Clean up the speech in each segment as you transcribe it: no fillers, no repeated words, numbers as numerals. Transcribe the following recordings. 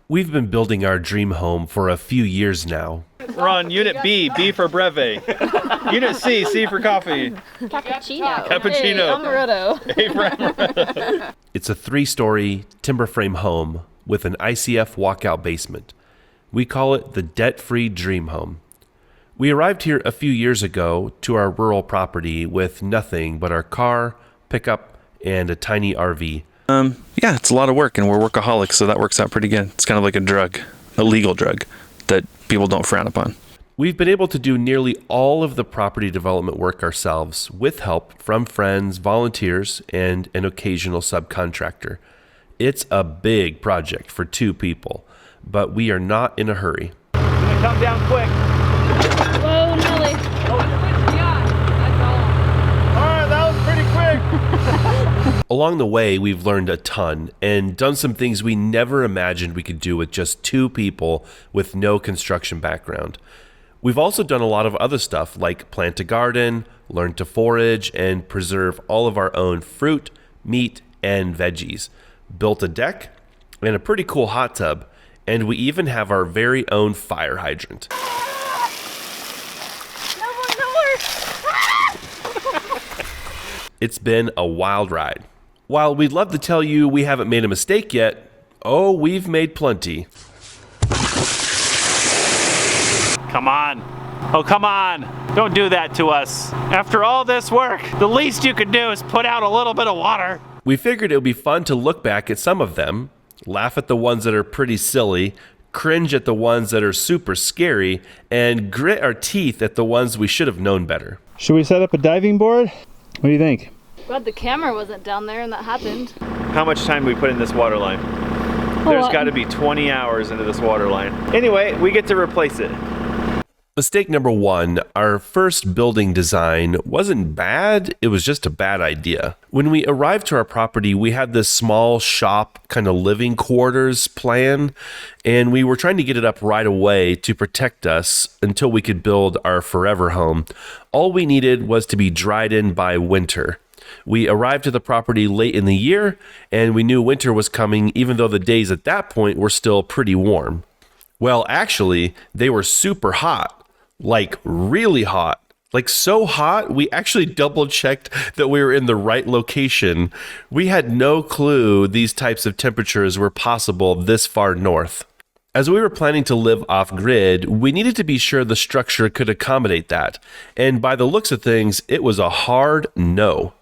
We've been building our dream home for a few years now. We're on Unit B, B for breve. Unit C, C for coffee. Cappuccino. Cappuccino. Hey, A for amaretto. It's a 3-story timber frame home with an ICF walkout basement. We call it the debt-free dream home. We arrived here a few years ago to our rural property with nothing but our car, pickup, and a tiny RV. Yeah, it's a lot of work, and we're workaholics, so that works out pretty good. It's kind of like a drug, a legal drug that people don't frown upon. We've been able to do nearly all of the property development work ourselves with help from friends, volunteers, and an occasional subcontractor. It's a big project for 2 people, but we are not in a hurry. It's gonna come down quick. Whoa, Nelly. Alright, that was pretty quick. Along the way, we've learned a ton and done some things we never imagined we could do with just 2 people with no construction background. We've also done a lot of other stuff like plant a garden, learn to forage, and preserve all of our own fruit, meat, and veggies. Built a deck and a pretty cool hot tub, and we even have our very own fire hydrant. It's been a wild ride. While we'd love to tell you we haven't made a mistake yet, oh, we've made plenty. Come on. Oh, come on. Don't do that to us. After all this work, the least you could do is put out a little bit of water. We figured it would be fun to look back at some of them, laugh at the ones that are pretty silly, cringe at the ones that are super scary, and grit our teeth at the ones we should have known better. Should we set up a diving board? What do you think? Glad the camera wasn't down there and that happened. How much time do we put in this water line? There's got to be 20 hours into this water line. Anyway, we get to replace it. Mistake number 1, our first building design wasn't bad, it was just a bad idea. When we arrived to our property, we had this small shop kind of living quarters plan, and we were trying to get it up right away to protect us until we could build our forever home. All we needed was to be dried in by winter. We arrived to the property late in the year, and we knew winter was coming even though the days at that point were still pretty warm. Well, actually, they were super hot. Like really hot, like so hot, we actually double checked that we were in the right location. We had no clue these types of temperatures were possible this far north. As we were planning to live off grid, we needed to be sure the structure could accommodate that. And by the looks of things, it was a hard no.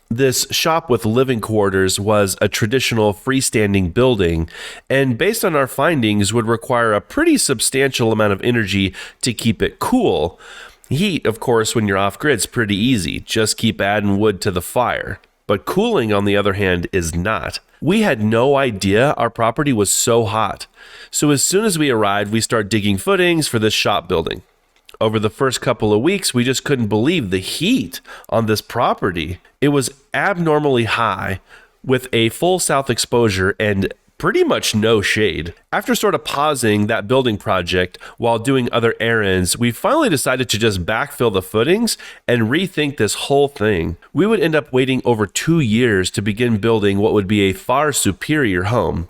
This shop with living quarters was a traditional freestanding building, and based on our findings would require a pretty substantial amount of energy to keep it cool. Heat, of course, when you're off-grid is pretty easy. Just keep adding wood to the fire. But cooling, on the other hand, is not. We had no idea our property was so hot. So as soon as we arrived, we started digging footings for this shop building. Over the first couple of weeks, we just couldn't believe the heat on this property. It was abnormally high with a full south exposure and pretty much no shade. After sort of pausing that building project while doing other errands, we finally decided to just backfill the footings and rethink this whole thing. We would end up waiting over 2 years to begin building what would be a far superior home.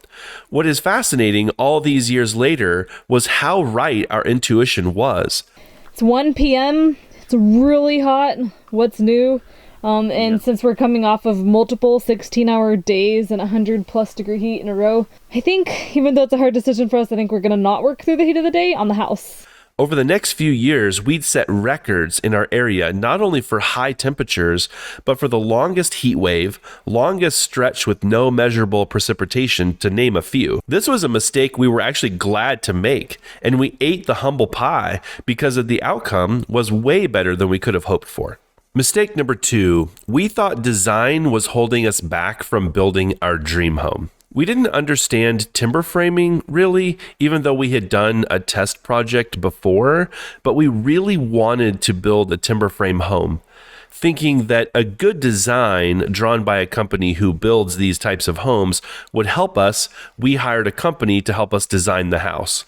What is fascinating all these years later was how right our intuition was. It's 1 p.m. It's really hot. What's new? And since we're coming off of multiple 16-hour days and 100+ degree heat in a row, I think, even though it's a hard decision for us, I think we're going to not work through the heat of the day on the house. Over the next few years, we'd set records in our area, not only for high temperatures, but for the longest heat wave, longest stretch with no measurable precipitation, to name a few. This was a mistake we were actually glad to make, and we ate the humble pie because of the outcome was way better than we could have hoped for. Mistake number 2, we thought design was holding us back from building our dream home. We didn't understand timber framing, really, even though we had done a test project before, but we really wanted to build a timber frame home. Thinking that a good design drawn by a company who builds these types of homes would help us, we hired a company to help us design the house.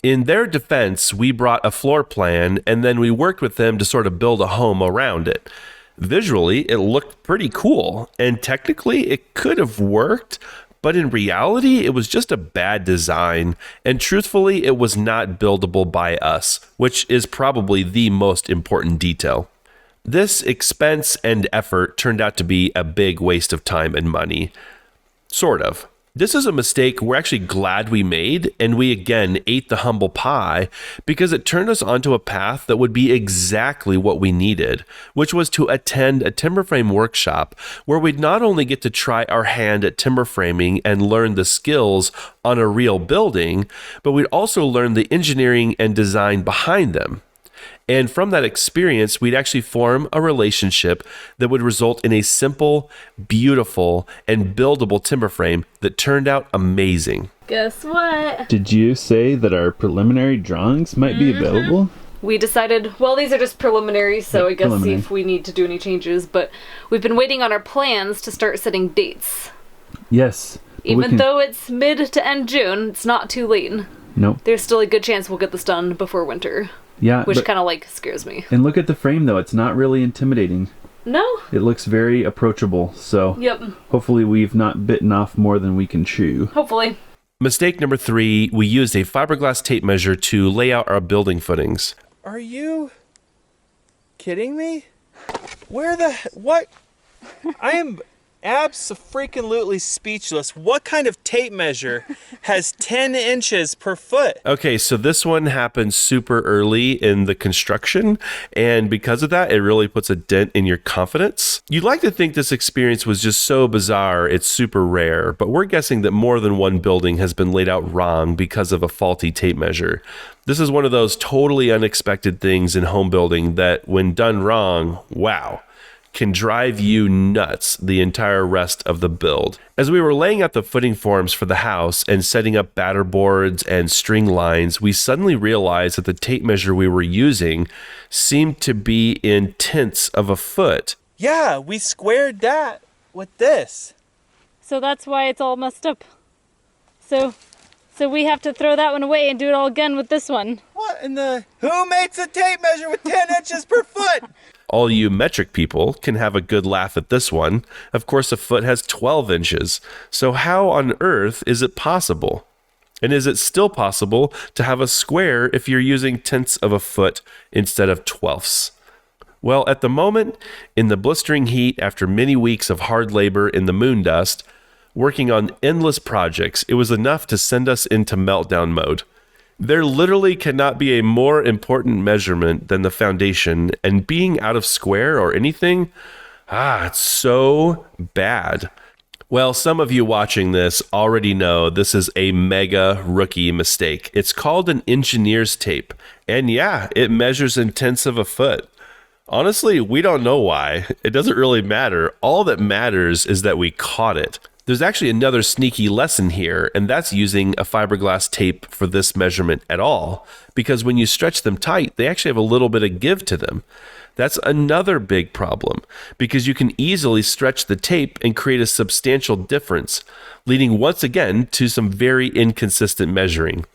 In their defense, we brought a floor plan and then we worked with them to sort of build a home around it. Visually, it looked pretty cool, and technically it could have worked, But in reality, it was just a bad design, and truthfully, it was not buildable by us, which is probably the most important detail. This expense and effort turned out to be a big waste of time and money. Sort of. This is a mistake we're actually glad we made, and we again ate the humble pie because it turned us onto a path that would be exactly what we needed, which was to attend a timber frame workshop where we'd not only get to try our hand at timber framing and learn the skills on a real building, but we'd also learn the engineering and design behind them. And from that experience, we'd actually form a relationship that would result in a simple, beautiful, and buildable timber frame that turned out amazing. Guess what? Did you say that our preliminary drawings might be available? We decided, well, these are just preliminary, so I guess see preliminary. if we need to do any changes, but we've been waiting on our plans to start setting dates. Yes. but we Even can- though it's mid to end June, it's not too late. Nope. There's still a good chance we'll get this done before winter, Yeah. which but- kind of like scares me. And look at the frame though. It's not really intimidating. No? It looks very approachable. So Yep. hopefully we've not bitten off more than we can chew. Hopefully. Mistake number 3, we used a fiberglass tape measure to lay out our building footings. Are you kidding me? What? I am abso-freaking-lutely speechless. What kind of tape measure has 10 inches per foot? Okay, so this one happened super early in the construction, and because of that, it really puts a dent in your confidence. You'd like to think this experience was just so bizarre, it's super rare, but we're guessing that more than one building has been laid out wrong because of a faulty tape measure. This is one of those totally unexpected things in home building that, when done wrong, wow, can drive you nuts the entire rest of the build. As we were laying out the footing forms for the house and setting up batter boards and string lines, we suddenly realized that the tape measure we were using seemed to be in tenths of a foot. Yeah, we squared that with this. So that's why it's all messed up. So we have to throw that one away and do it all again with this one. What in the... Who makes a tape measure with 10 inches per foot? All you metric people can have a good laugh at this one. Of course, a foot has 12 inches. So how on earth is it possible? And is it still possible to have a square if you're using tenths of a foot instead of twelfths? Well, at the moment, in the blistering heat after many weeks of hard labor in the moon dust, working on endless projects, it was enough to send us into meltdown mode. There literally cannot be a more important measurement than the foundation, and being out of square or anything, it's so bad. Well, some of you watching this already know this is a mega rookie mistake. It's called an engineer's tape, and yeah, it measures in tenths of a foot. Honestly, we don't know why. It doesn't really matter. All that matters is that we caught it. There's actually another sneaky lesson here, and that's using a fiberglass tape for this measurement at all, because when you stretch them tight, they actually have a little bit of give to them. That's another big problem, because you can easily stretch the tape and create a substantial difference, leading once again to some very inconsistent measuring.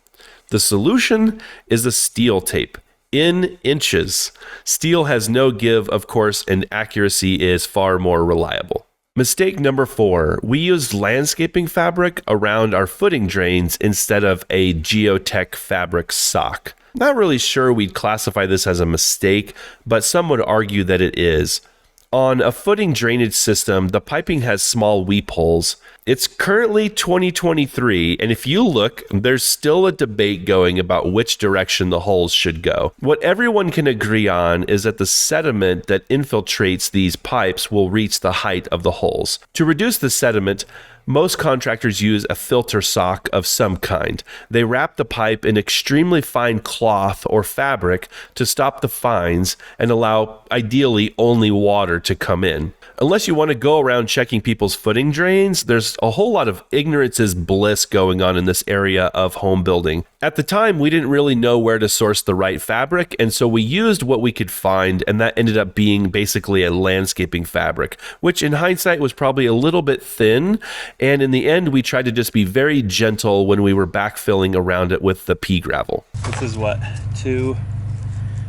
The solution is a steel tape. In inches. Steel has no give, of course, and accuracy is far more reliable. Mistake number 4, we used landscaping fabric around our footing drains instead of a geotech fabric sock. Not really sure we'd classify this as a mistake, but some would argue that it is. On a footing drainage system, the piping has small weep holes. It's currently 2023, and if you look, there's still a debate going about which direction the holes should go. What everyone can agree on is that the sediment that infiltrates these pipes will reach the height of the holes. To reduce the sediment, most contractors use a filter sock of some kind. They wrap the pipe in extremely fine cloth or fabric to stop the fines and allow, ideally, only water to come in. Unless you want to go around checking people's footing drains, there's a whole lot of ignorance is bliss going on in this area of home building. At the time, we didn't really know where to source the right fabric, and so we used what we could find, and that ended up being basically a landscaping fabric, which in hindsight was probably a little bit thin, and in the end, we tried to just be very gentle when we were backfilling around it with the pea gravel. This is what 2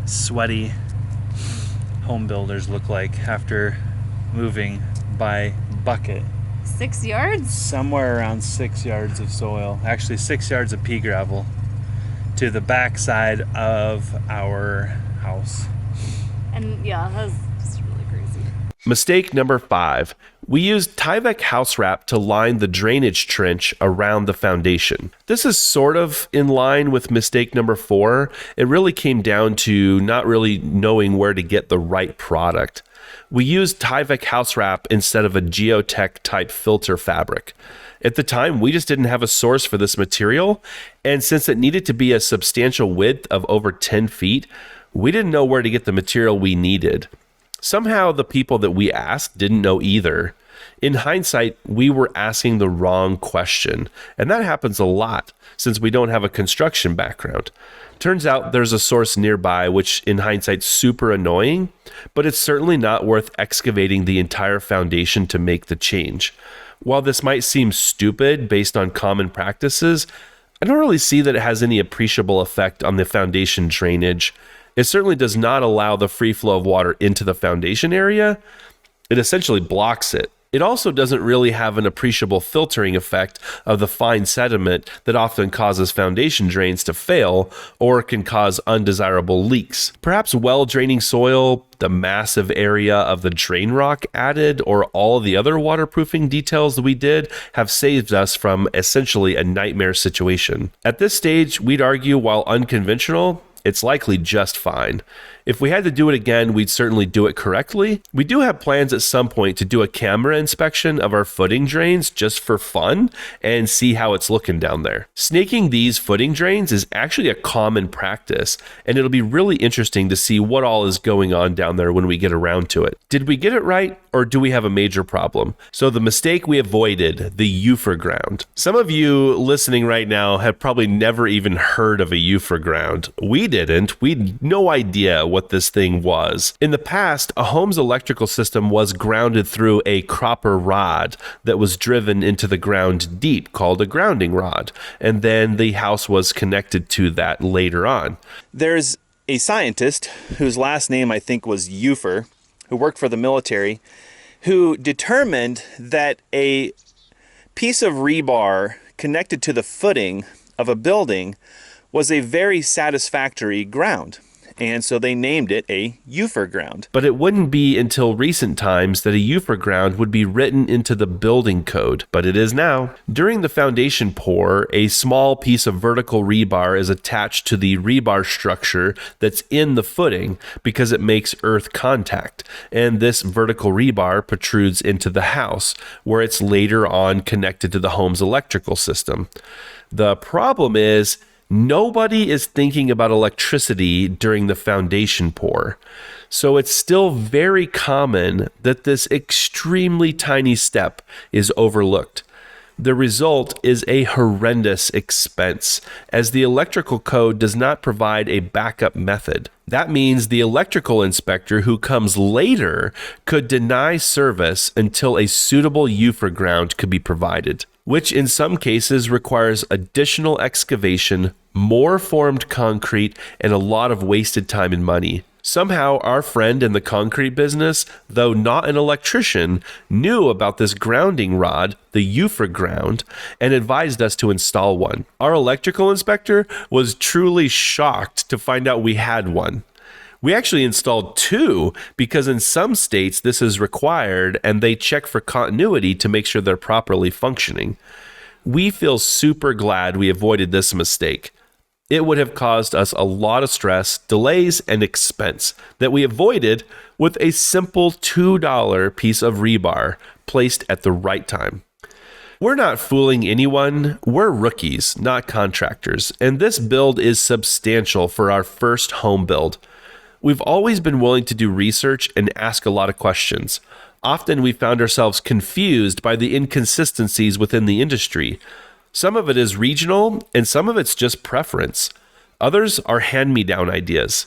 sweaty home builders look like after moving by bucket 6 yards? Somewhere around 6 yards of soil. Actually, 6 yards of pea gravel to the back side of our house. And yeah, that was just really crazy. Mistake number 5. We used Tyvek house wrap to line the drainage trench around the foundation. This is sort of in line with mistake number 4. It really came down to not really knowing where to get the right product. We used Tyvek house wrap instead of a Geotech type filter fabric. At the time, we just didn't have a source for this material, and since it needed to be a substantial width of over 10 feet, we didn't know where to get the material we needed. Somehow, the people that we asked didn't know either. In hindsight, we were asking the wrong question, and that happens a lot since we don't have a construction background. Turns out there's a source nearby, which in hindsight's super annoying, but it's certainly not worth excavating the entire foundation to make the change. While this might seem stupid based on common practices, I don't really see that it has any appreciable effect on the foundation drainage. It certainly does not allow the free flow of water into the foundation area. It essentially blocks it. It also doesn't really have an appreciable filtering effect of the fine sediment that often causes foundation drains to fail or can cause undesirable leaks. Perhaps well-draining soil, the massive area of the drain rock added, or all of the other waterproofing details that we did have saved us from essentially a nightmare situation. At this stage, we'd argue while unconventional, it's likely just fine. If we had to do it again, we'd certainly do it correctly. We do have plans at some point to do a camera inspection of our footing drains just for fun and see how it's looking down there. Snaking these footing drains is actually a common practice, and it'll be really interesting to see what all is going on down there when we get around to it. Did we get it right, or do we have a major problem? So the mistake we avoided, the Ufer ground. Some of you listening right now have probably never even heard of a Ufer ground. We didn't. We had no idea what this thing was. In the past, a home's electrical system was grounded through a copper rod that was driven into the ground deep, called a grounding rod, and then the house was connected to that later on. There's a scientist whose last name I think was Ufer, who worked for the military, who determined that a piece of rebar connected to the footing of a building was a very satisfactory ground. And so they named it a Ufer ground. But it wouldn't be until recent times that a Ufer ground would be written into the building code, but it is now. During the foundation pour, a small piece of vertical rebar is attached to the rebar structure that's in the footing because it makes earth contact, and this vertical rebar protrudes into the house, where it's later on connected to the home's electrical system. The problem is, nobody is thinking about electricity during the foundation pour. So it's still very common that this extremely tiny step is overlooked. The result is a horrendous expense, as the electrical code does not provide a backup method. That means the electrical inspector who comes later could deny service until a suitable Ufer ground could be provided, which in some cases requires additional excavation, more formed concrete, and a lot of wasted time and money. Somehow, our friend in the concrete business, though not an electrician, knew about this grounding rod, the Ufer ground, and advised us to install one. Our electrical inspector was truly shocked to find out we had one. We actually installed 2 because in some states this is required and they check for continuity to make sure they're properly functioning. We feel super glad we avoided this mistake. It would have caused us a lot of stress, delays, and expense that we avoided with a simple $2 piece of rebar placed at the right time. We're not fooling anyone. We're rookies, not contractors, and this build is substantial for our first home build. We've always been willing to do research and ask a lot of questions. Often we found ourselves confused by the inconsistencies within the industry. Some of it is regional, and some of it's just preference. Others are hand-me-down ideas.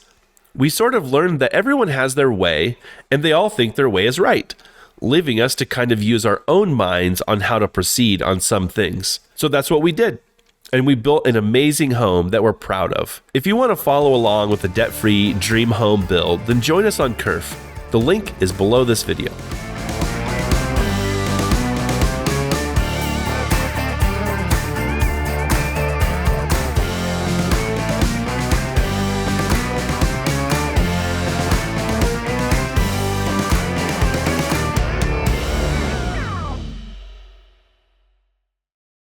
We sort of learned that everyone has their way, and they all think their way is right, leaving us to kind of use our own minds on how to proceed on some things. So that's what we did. And we built an amazing home that we're proud of. If you want to follow along with a debt-free dream home build, then join us on Kerf. The link is below this video.